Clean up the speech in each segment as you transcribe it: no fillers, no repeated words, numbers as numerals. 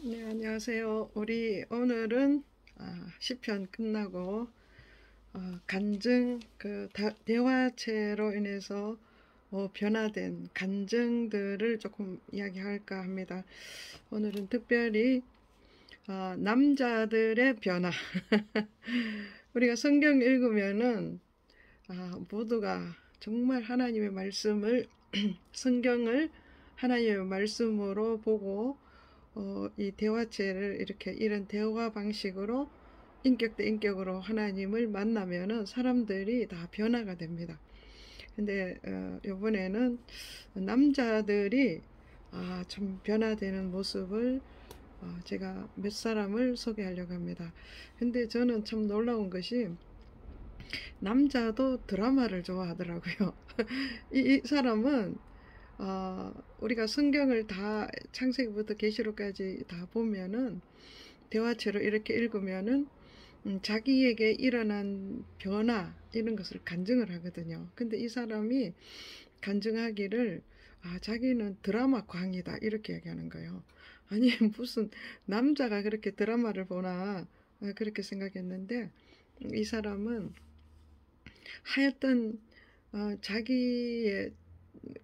네, 안녕하세요. 우리 오늘은 시편 끝나고 간증, 대화체로 인해서 변화된 간증들을 조금 이야기할까 합니다. 오늘은 특별히 남자들의 변화. 우리가 성경 읽으면은 모두가 정말 하나님의 말씀을 성경을 하나님의 말씀으로 보고 이 대화체를 이렇게 이런 대화 방식으로 인격 대 인격으로 하나님을 만나면은 사람들이 다 변화가 됩니다. 근데 이번에는 남자들이 좀 변화되는 모습을 제가 몇 사람을 소개하려고 합니다. 근데 저는 참 놀라운 것이 남자도 드라마를 좋아하더라고요. 이 사람은 우리가 성경을 다 창세기부터 계시록까지 다 보면은 대화체로 이렇게 읽으면은 자기에게 일어난 변화 이런 것을 간증을 하거든요. 근데 이 사람이 간증하기를 자기는 드라마 광이다 이렇게 얘기하는 거예요. 아니 무슨 남자가 그렇게 드라마를 보나 그렇게 생각했는데 이 사람은 하여튼 자기의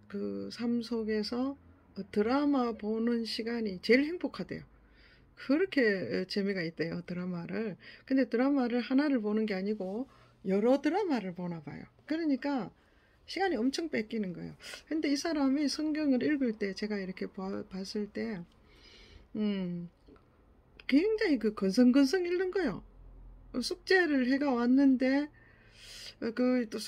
그 삶 속에서 드라마 보는 시간이 제일 행복하대요. 그렇게 재미가 있대요, 드라마를. 근데 드라마를 하나를 보는 게 아니고 여러 드라마를 보나 봐요. 그러니까 시간이 엄청 뺏기는 거예요. 근데 이 사람이 성경을 읽을 때 제가 이렇게 봤을 때 음, 굉장히 그 건성건성 읽는 거예요. 숙제를 해가 왔는데 그 또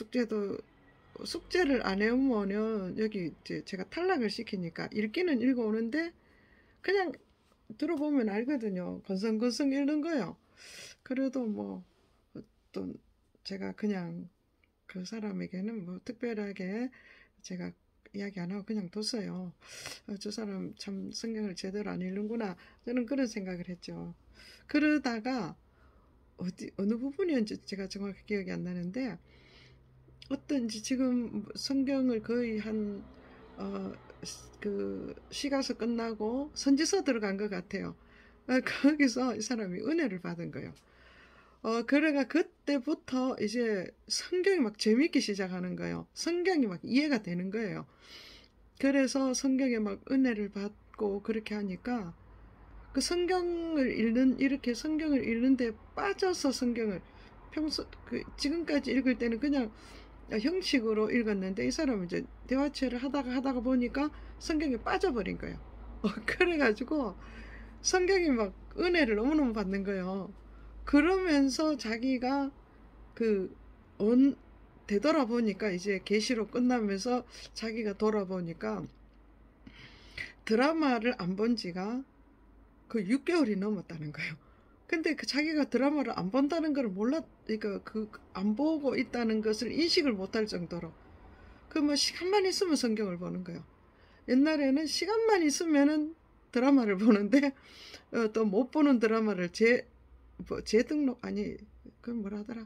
숙제를 안 해오면은 여기 이제 제가 탈락을 시키니까 읽기는 읽어오는데 그냥 들어보면 알거든요. 건성건성 읽는 거예요. 그래도 뭐 또 제가 그냥 그 사람에게는 뭐 특별하게 제가 이야기 안 하고 그냥 뒀어요. 저 사람 참 성경을 제대로 안 읽는구나. 저는 그런 생각을 했죠. 그러다가 어느 부분이었는지 제가 정확히 기억이 안 나는데 어떤지 지금 성경을 거의 어, 시가서 끝나고 선지서 들어간 것 같아요. 거기서 이 사람이 은혜를 받은 거예요. 그래가 그때부터 이제 성경이 막 재밌기 시작하는 거예요. 성경이 막 이해가 되는 거예요. 그래서 성경에 막 은혜를 받고 그렇게 하니까 그 이렇게 성경을 읽는데 빠져서 지금까지 읽을 때는 그냥 형식으로 읽었는데 이 사람은 이제 대화체를 하다가 보니까 성경에 빠져버린 거예요. 그래가지고 성경이 막 은혜를 너무너무 받는 거예요. 그러면서 자기가 그 온, 되돌아보니까 이제 계시록 끝나면서 자기가 돌아보니까 드라마를 안 본 지가 그 6개월이 넘었다는 거예요. 근데 그 자기가 드라마를 안 본다는 걸 그러니까 안 보고 있다는 것을 인식을 못할 정도로 그 뭐 시간만 있으면 성경을 보는 거예요. 옛날에는 시간만 있으면은 드라마를 보는데 또 못 보는 드라마를 재등록 아니 그 뭐라 하더라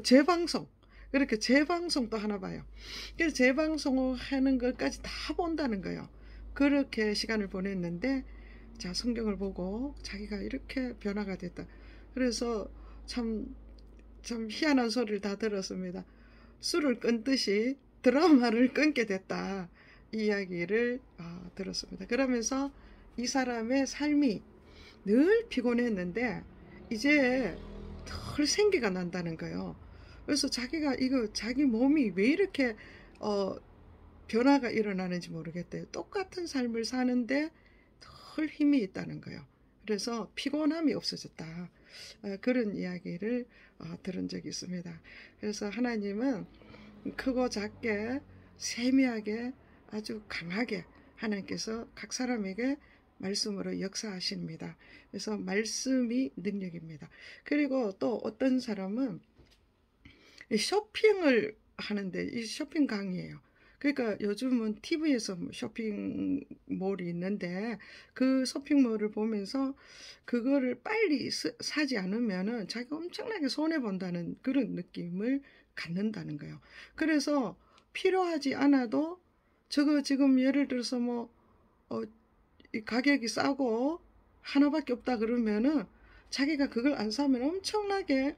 재방송 그렇게 재방송도 하나 봐요. 그래서 재방송 하는 것까지 다 본다는 거예요. 그렇게 시간을 보냈는데 자 성경을 보고 자기가 이렇게 변화가 됐다. 그래서 참 희한한 소리를 다 들었습니다. 술을 끊듯이 드라마를 끊게 됐다. 이 이야기를 들었습니다. 그러면서 이 사람의 삶이 늘 피곤했는데 이제 덜 생기가 난다는 거예요. 그래서 자기가 자기 몸이 왜 이렇게 어, 변화가 일어나는지 모르겠대요. 똑같은 삶을 사는데 덜 힘이 있다는 거예요. 그래서 피곤함이 없어졌다. 그런 이야기를 들은 적이 있습니다. 그래서 하나님은 크고 작게 세미하게 아주 강하게 하나님께서 각 사람에게 말씀으로 역사하십니다. 그래서 말씀이 능력입니다. 그리고 또 어떤 사람은 쇼핑을 하는데 이 쇼핑 강의예요. 그러니까 요즘은 TV에서 쇼핑몰이 있는데 그 쇼핑몰을 보면서 그거를 빨리 사지 않으면은 자기가 엄청나게 손해본다는 그런 느낌을 갖는다는 거예요. 그래서 필요하지 않아도 저거 지금 예를 들어서 이 가격이 싸고 하나밖에 없다 그러면은 자기가 그걸 안 사면 엄청나게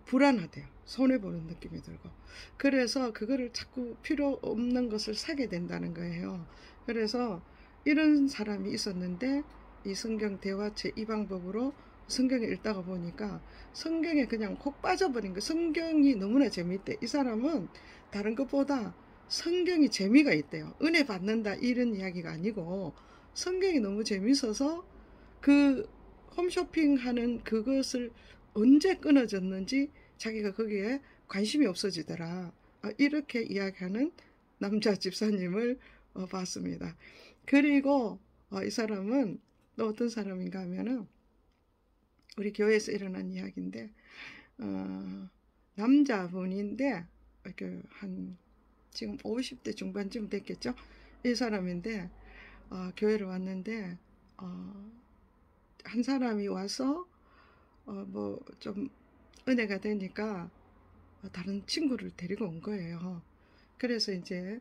불안하대요. 손해보는 느낌이 들고. 그래서 그거를 자꾸 필요 없는 것을 사게 된다는 거예요. 그래서 이런 사람이 있었는데 이 성경 대화체 이 방법으로 성경을 읽다가 보니까 성경에 그냥 콕 빠져버린 거. 성경이 너무나 재밌대. 이 사람은 다른 것보다 성경이 재미가 있대요. 은혜 받는다 이런 이야기가 아니고 성경이 너무 재밌어서 그 홈쇼핑 하는 그것을 언제 끊어졌는지 자기가 거기에 관심이 없어지더라. 이렇게 이야기하는 남자 집사님을 봤습니다. 그리고 이 사람은 또 어떤 사람인가 하면은 우리 교회에서 일어난 이야기인데 남자분인데 한 지금 50대 중반쯤 됐겠죠. 이 사람인데 교회를 왔는데 한 사람이 와서 뭐 좀 은혜가 되니까 다른 친구를 데리고 온 거예요. 그래서 이제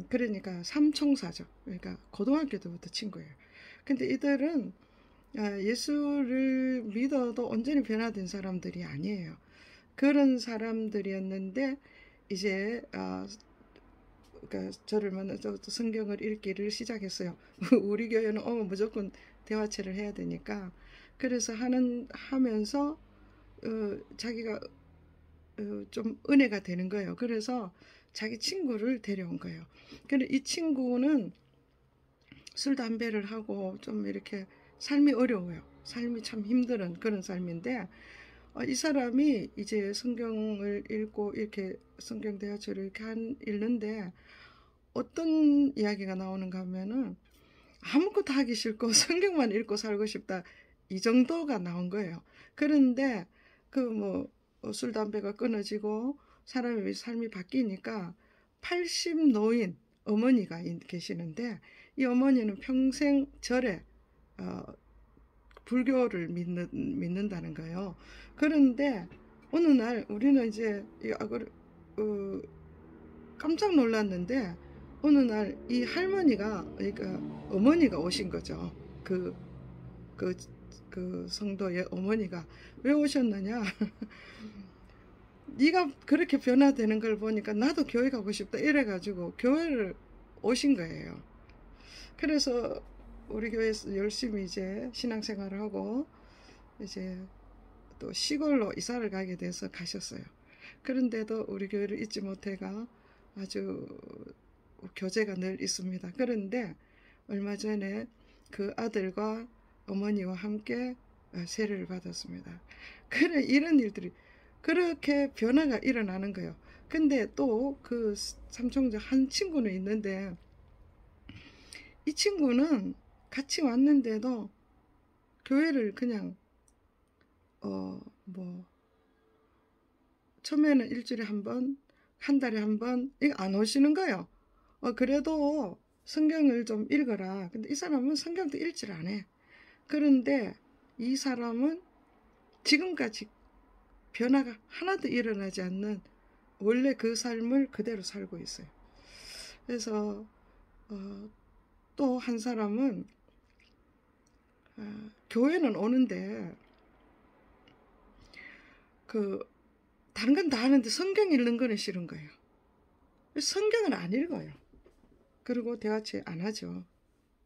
그러니까 삼총사죠. 그러니까 고등학교 때부터 친구예요. 근데 이들은 예수를 믿어도 온전히 변화된 사람들이 아니에요. 그런 사람들이었는데 이제 그러니까 저를 만나서 성경을 읽기를 시작했어요. 우리 교회는 오면 무조건 대화체를 해야 되니까. 그래서 하면서 자기가 좀 은혜가 되는 거예요. 그래서 자기 친구를 데려온 거예요. 근데 이 친구는 술 담배를 하고 좀 이렇게 삶이 어려워요. 삶이 참 힘든 그런 삶인데 이 사람이 이제 성경을 읽고 이렇게 성경 대화체를 이렇게 읽는데 어떤 이야기가 나오는가 하면은 아무것도 하기 싫고 성경만 읽고 살고 싶다 이 정도가 나온 거예요. 그런데 그 뭐 술 담배가 끊어지고 사람의 삶이 바뀌니까 80 노인 어머니가 계시는데 이 어머니는 평생 절에 불교를 믿는다는 거예요. 그런데 어느 날 우리는 이제 깜짝 놀랐는데 어느 날 이 할머니가 그러니까 어머니가 오신 거죠. 그 성도의 어머니가 왜 오셨느냐? 네가 그렇게 변화되는 걸 보니까 나도 교회 가고 싶다 이래가지고 교회를 오신 거예요. 그래서 우리 교회에서 열심히 이제 신앙생활을 하고 이제 또 시골로 이사를 가게 돼서 가셨어요. 그런데도 우리 교회를 잊지 못해가 아주 교제가 늘 있습니다. 그런데 얼마 전에 그 아들과 어머니와 함께 세례를 받았습니다. 그래 이런 일들이 그렇게 변화가 일어나는 거예요. 근데 또 그 삼총자 한 친구는 있는데 이 친구는 같이 왔는데도 교회를 그냥 뭐 처음에는 일주일에 한 번, 한 달에 한 번 이거 안 오시는 거예요. 그래도 성경을 좀 읽어라. 근데 이 사람은 성경도 읽지를 안 해. 그런데 이 사람은 지금까지 변화가 하나도 일어나지 않는 원래 그 삶을 그대로 살고 있어요. 그래서 또 한 사람은 교회는 오는데 다른 건 다 하는데 성경 읽는 거는 싫은 거예요. 성경은 안 읽어요. 그리고 대화체 안 하죠.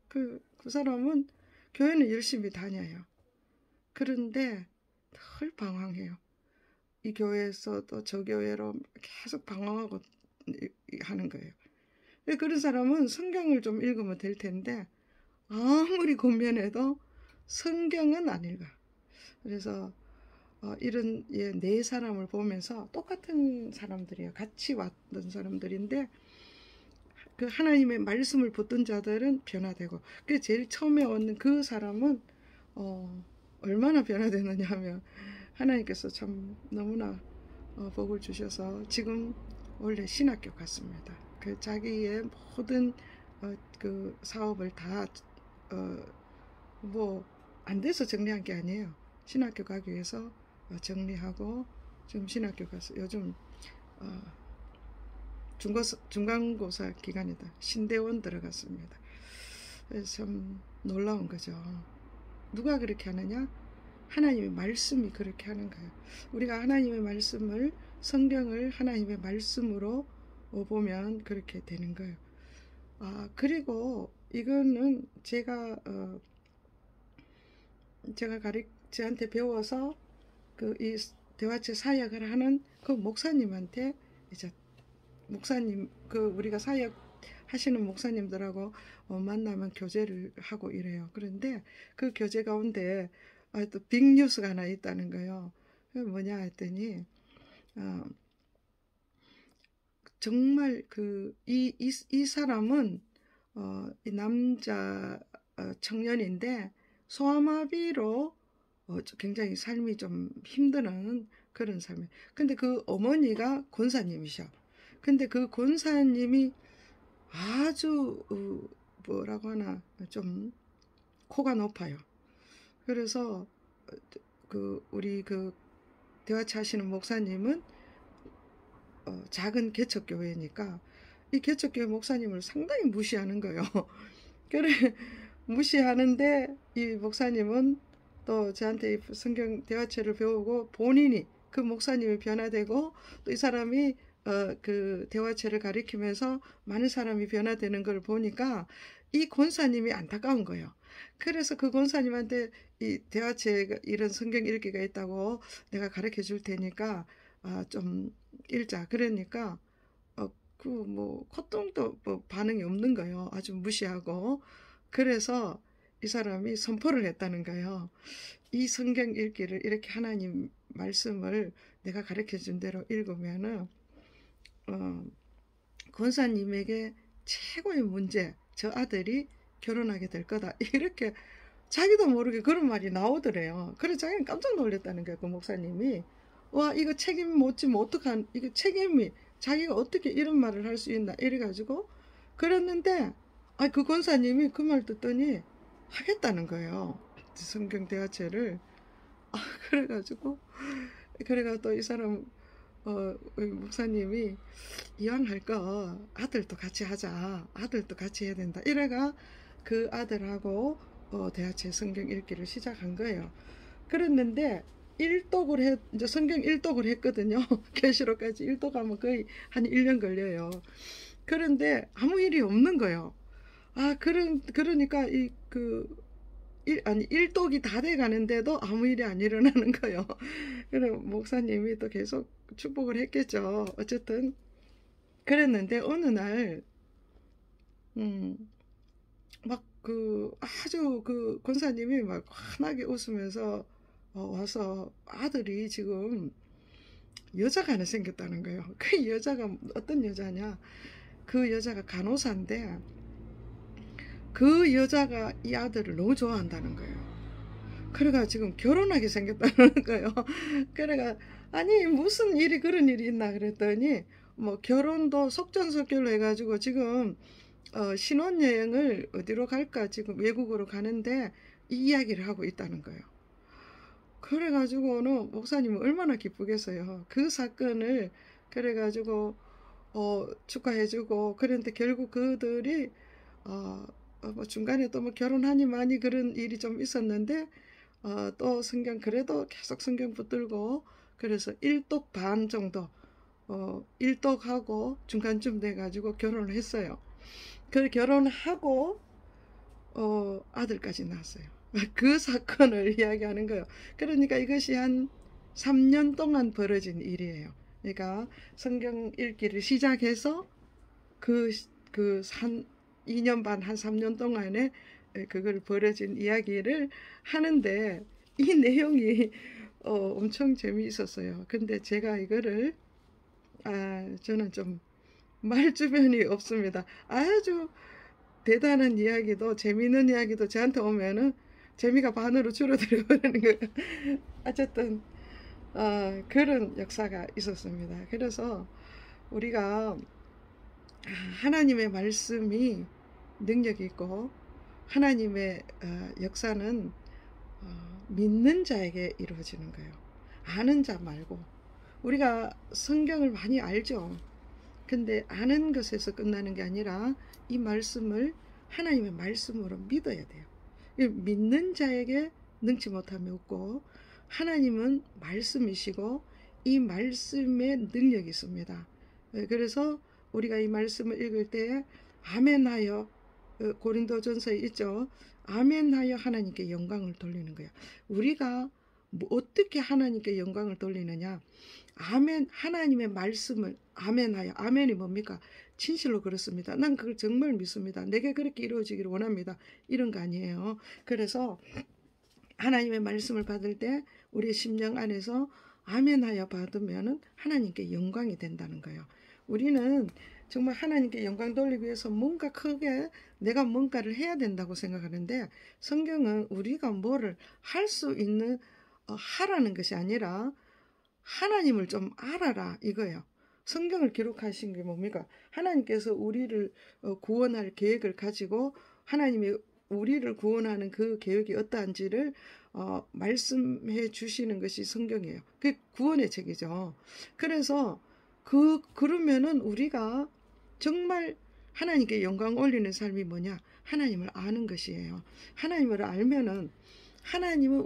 그 사람은 교회는 열심히 다녀요. 그런데 늘 방황해요. 이 교회에서 또 저 교회로 계속 방황하고 하는 거예요. 그런 사람은 성경을 좀 읽으면 될 텐데 아무리 고민해도 성경은 안 읽어. 그래서 이런 네 사람을 보면서 똑같은 사람들이에요. 같이 왔던 사람들인데 그 하나님의 말씀을 붙든 자들은 변화되고 그 제일 처음에 오는 그 사람은 얼마나 변화되느냐 하면 하나님께서 참 너무나 복을 주셔서 지금 원래 신학교 갔습니다. 그 자기의 모든 그 사업을 다 뭐 안 돼서 정리한 게 아니에요. 신학교 가기 위해서 정리하고 지금 신학교 가서 요즘 중간고사 기간이다. 신대원 들어갔습니다. 그래서 참 놀라운 거죠. 누가 그렇게 하느냐? 하나님의 말씀이 그렇게 하는 거예요. 우리가 하나님의 말씀을, 성경을 하나님의 말씀으로 보면 그렇게 되는 거예요. 그리고 이거는 제가 저한테 배워서 이 대화체 사역을 하는 그 목사님한테, 이제 목사님, 우리가 사역 하시는 목사님들하고 만나면 교제를 하고 이래요. 그런데 그 교제 가운데 또 빅뉴스가 하나 있다는 거예요. 그게 뭐냐 했더니 정말 이 사람은 이 남자 청년인데 소아마비로 굉장히 삶이 좀 힘드는 그런 삶이에요. 근데 그 어머니가 권사님이셔. 근데 그 권사님이 아주 뭐라고 하나 좀 코가 높아요. 그래서 우리 대화체 하시는 목사님은 작은 개척교회니까 이 개척교회 목사님을 상당히 무시하는 거예요. 그래 무시하는데 이 목사님은 또 저한테 성경 대화체를 배우고 본인이 그 목사님이 변화되고 또 이 사람이 그 대화체를 가리키면서 많은 사람이 변화되는 걸 보니까 이 권사님이 안타까운 거예요. 그래서 그 권사님한테 이 대화체 이런 성경 읽기가 있다고 내가 가르쳐 줄 테니까 좀 읽자. 그러니까 콧등도 반응이 없는 거예요. 아주 무시하고. 그래서 이 사람이 선포를 했다는 거예요. 이 성경 읽기를 이렇게 하나님 말씀을 내가 가르쳐 준 대로 읽으면은 권사님에게 최고의 문제, 저 아들이 결혼하게 될 거다. 이렇게 자기도 모르게 그런 말이 나오더래요. 그래서 자기는 깜짝 놀랐다는 거예요. 그 목사님이. 와, 이거 책임 못 지면 어떡한, 이거 책임이, 자기가 어떻게 이런 말을 할 수 있나 이래가지고 그랬는데 그 권사님이 그 말 듣더니 하겠다는 거예요. 성경 대화체를. 그래가지고 또 이 사람 목사님이 이왕 할 거 아들도 같이 하자. 아들도 같이 해야 된다. 이래가 그 아들하고 대화체 성경 읽기를 시작한 거예요. 그랬는데 이제 성경 일독을 했거든요. 계시록까지 일독하면 거의 한 1년 걸려요. 그런데 아무 일이 없는 거예요. 그러니까 일독이 다 돼 가는데도 아무 일이 안 일어나는 거예요. 그래 목사님이 또 계속 축복을 했겠죠. 어쨌든 그랬는데 어느 날 아주 권사님이 막 환하게 웃으면서 와서 아들이 지금 여자가 하나 생겼다는 거예요. 그 여자가 어떤 여자냐? 그 여자가 간호사인데 그 여자가 이 아들을 너무 좋아한다는 거예요. 그래가 지금 결혼하게 생겼다는 거예요. 그래가 아니 무슨 일이 그런 일이 있나 그랬더니 결혼도 속전속결로 해가지고 지금 신혼여행을 어디로 갈까 지금 외국으로 가는데 이 이야기를 하고 있다는 거예요. 그래가지고는 목사님은 얼마나 기쁘겠어요. 그 사건을 그래가지고 축하해주고 그런데 결국 그들이 중간에 또 결혼하니 많이 그런 일이 좀 있었는데 또 성경 그래도 계속 성경 붙들고 그래서 1독 반 정도 1독하고 중간쯤 돼가지고 결혼을 했어요. 그 결혼하고 아들까지 낳았어요. 그 사건을 이야기하는 거예요. 그러니까 이것이 한 3년 동안 벌어진 일이에요. 그러니까 성경 읽기를 시작해서 2년 반, 한 3년 동안에 그걸 벌어진 이야기를 하는데 이 내용이 엄청 재미있었어요. 근데 제가 이거를 저는 좀 말주변이 없습니다. 아주 대단한 이야기도 재미있는 이야기도 저한테 오면은 재미가 반으로 줄어들고 그러는 거예요. 어쨌든 그런 역사가 있었습니다. 그래서 우리가 하나님의 말씀이 능력이 있고 하나님의 역사는 믿는 자에게 이루어지는 거예요. 아는 자 말고. 우리가 성경을 많이 알죠. 근데 아는 것에서 끝나는 게 아니라 이 말씀을 하나님의 말씀으로 믿어야 돼요. 믿는 자에게 능치 못함이 없고 하나님은 말씀이시고 이 말씀에 능력이 있습니다. 그래서 우리가 이 말씀을 읽을 때 아멘하여, 고린도전서에 있죠. 아멘하여 하나님께 영광을 돌리는 거야. 우리가 어떻게 하나님께 영광을 돌리느냐. 아멘, 하나님의 말씀을 아멘하여. 아멘이 뭡니까? 진실로 그렇습니다. 난 그걸 정말 믿습니다. 내게 그렇게 이루어지기를 원합니다. 이런 거 아니에요. 그래서 하나님의 말씀을 받을 때 우리의 심령 안에서 아멘하여 받으면 하나님께 영광이 된다는 거예요. 우리는 정말 하나님께 영광 돌리기 위해서 뭔가 크게 내가 뭔가를 해야 된다고 생각하는데, 성경은 우리가 뭐를 할 수 있는 하라는 것이 아니라 하나님을 좀 알아라 이거예요. 성경을 기록하신 게 뭡니까? 하나님께서 우리를 구원할 계획을 가지고 하나님이 우리를 구원하는 그 계획이 어떠한지를 말씀해 주시는 것이 성경이에요. 그게 구원의 책이죠. 그래서 그러면은 우리가 정말 하나님께 영광 올리는 삶이 뭐냐? 하나님을 아는 것이에요. 하나님을 알면은 하나님은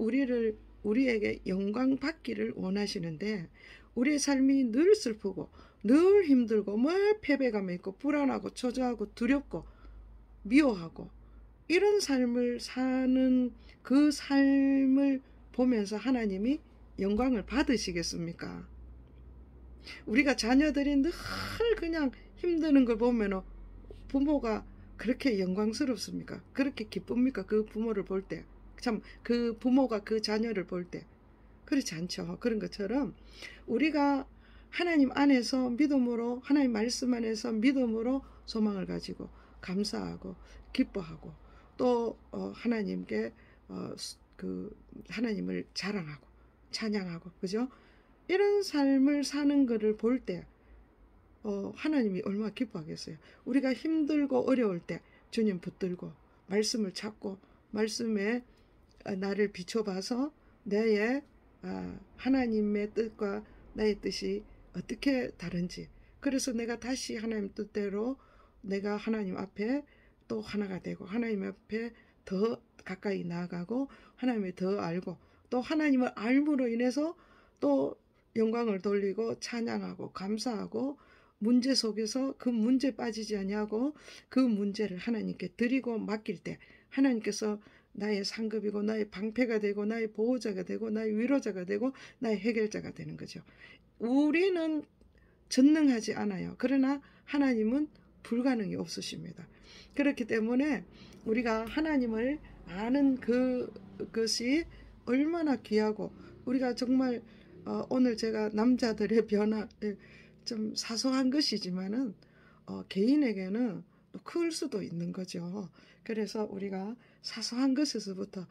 우리에게 영광 받기를 원하시는데, 우리의 삶이 늘 슬프고 늘 힘들고 늘 패배감이 있고 불안하고 초조하고 두렵고 미워하고 이런 삶을 사는 그 삶을 보면서 하나님이 영광을 받으시겠습니까? 우리가 자녀들이 늘 그냥 힘드는 걸 보면 부모가 그렇게 영광스럽습니까? 그렇게 기쁩니까? 그 부모를 볼 때. 참, 그 부모가 그 자녀를 볼 때. 그렇지 않죠. 그런 것처럼 우리가 하나님 안에서 믿음으로, 하나님 말씀 안에서 믿음으로 소망을 가지고 감사하고 기뻐하고 또 하나님께 하나님을 자랑하고 찬양하고, 그죠? 이런 삶을 사는 것을 볼 때 하나님이 얼마나 기뻐하겠어요. 우리가 힘들고 어려울 때 주님 붙들고 말씀을 찾고 말씀에 나를 비춰봐서 나의 하나님의 뜻과 나의 뜻이 어떻게 다른지, 그래서 내가 다시 하나님 뜻대로 내가 하나님 앞에 또 하나가 되고 하나님 앞에 더 가까이 나아가고 하나님을 더 알고 또 하나님을 알므로 인해서 또 영광을 돌리고 찬양하고 감사하고 문제 속에서 그 문제 빠지지 아니하고 그 문제를 하나님께 드리고 맡길 때 하나님께서 나의 상급이고 나의 방패가 되고 나의 보호자가 되고 나의 위로자가 되고 나의 해결자가 되는 거죠. 우리는 전능하지 않아요. 그러나 하나님은 불가능이 없으십니다. 그렇기 때문에 우리가 하나님을 아는 그것이 얼마나 귀하고, 우리가 정말 오늘 제가 남자들의 변화, 좀 사소한 것이지만은 개인에게는 또 클 수도 있는 거죠. 그래서 우리가 사소한 것에서부터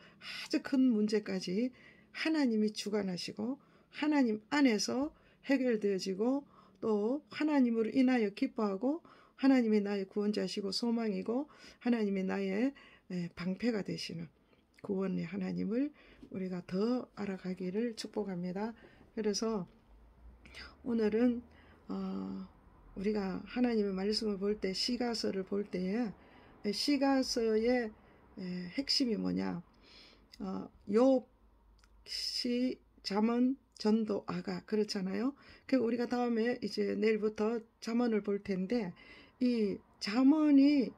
아주 큰 문제까지 하나님이 주관하시고 하나님 안에서 해결되어지고 또 하나님으로 인하여 기뻐하고 하나님이 나의 구원자시고 소망이고 하나님이 나의 방패가 되시는 구원의 하나님을 우리가 더 알아가기를 축복합니다. 그래서 오늘은 우리가 하나님의 말씀을 볼 때, 시가서를 볼 때에 시가서의 핵심이 뭐냐? 욥, 시, 잠언, 전도, 아가, 그렇잖아요. 그 우리가 다음에 이제 내일부터 잠언을 볼 텐데, 이 잠언의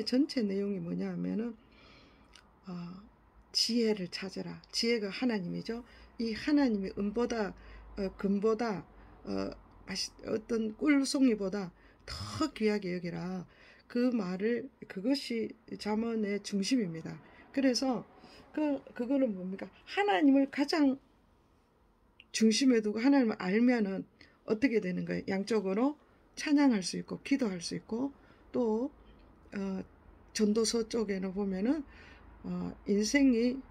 전체 내용이 뭐냐 하면은 지혜를 찾으라. 지혜가 하나님이죠. 이 하나님이 은보다 금보다 어떤 꿀송이보다 더 귀하게 여기라. 그 말을, 그것이 잠언의 중심입니다. 그래서 그거는 뭡니까? 하나님을 가장 중심에 두고 하나님을 알면은 어떻게 되는 거예요? 양쪽으로 찬양할 수 있고 기도할 수 있고 또 전도서 쪽에는 보면은 인생이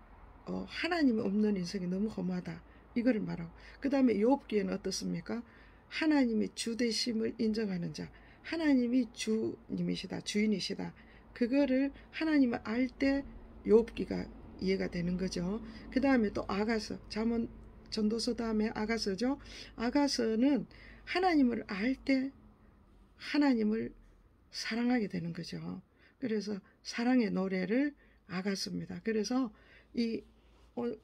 하나님이 없는 인생이 너무 험하다 이거를 말하고, 그 다음에 욥기에는 어떻습니까? 하나님이 주되심을 인정하는 자, 하나님이 주님이시다, 주인이시다, 그거를 하나님을 알 때 욥기가 이해가 되는 거죠. 그 다음에 또 아가서, 잠언, 전도서 다음에 아가서죠. 아가서는 하나님을 알 때 하나님을 사랑하게 되는 거죠. 그래서 사랑의 노래를 아갔습니다. 그래서 이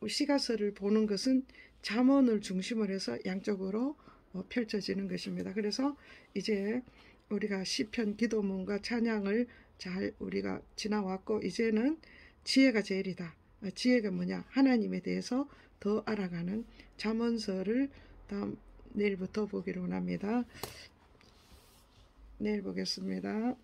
시가서를 보는 것은 잠언을 중심으로 해서 양쪽으로 펼쳐지는 것입니다. 그래서 이제 우리가 시편, 기도문과 찬양을 잘 우리가 지나왔고, 이제는 지혜가 제일이다. 지혜가 뭐냐? 하나님에 대해서 더 알아가는 잠언서를 다음 내일부터 보기로 합니다. 내일 보겠습니다.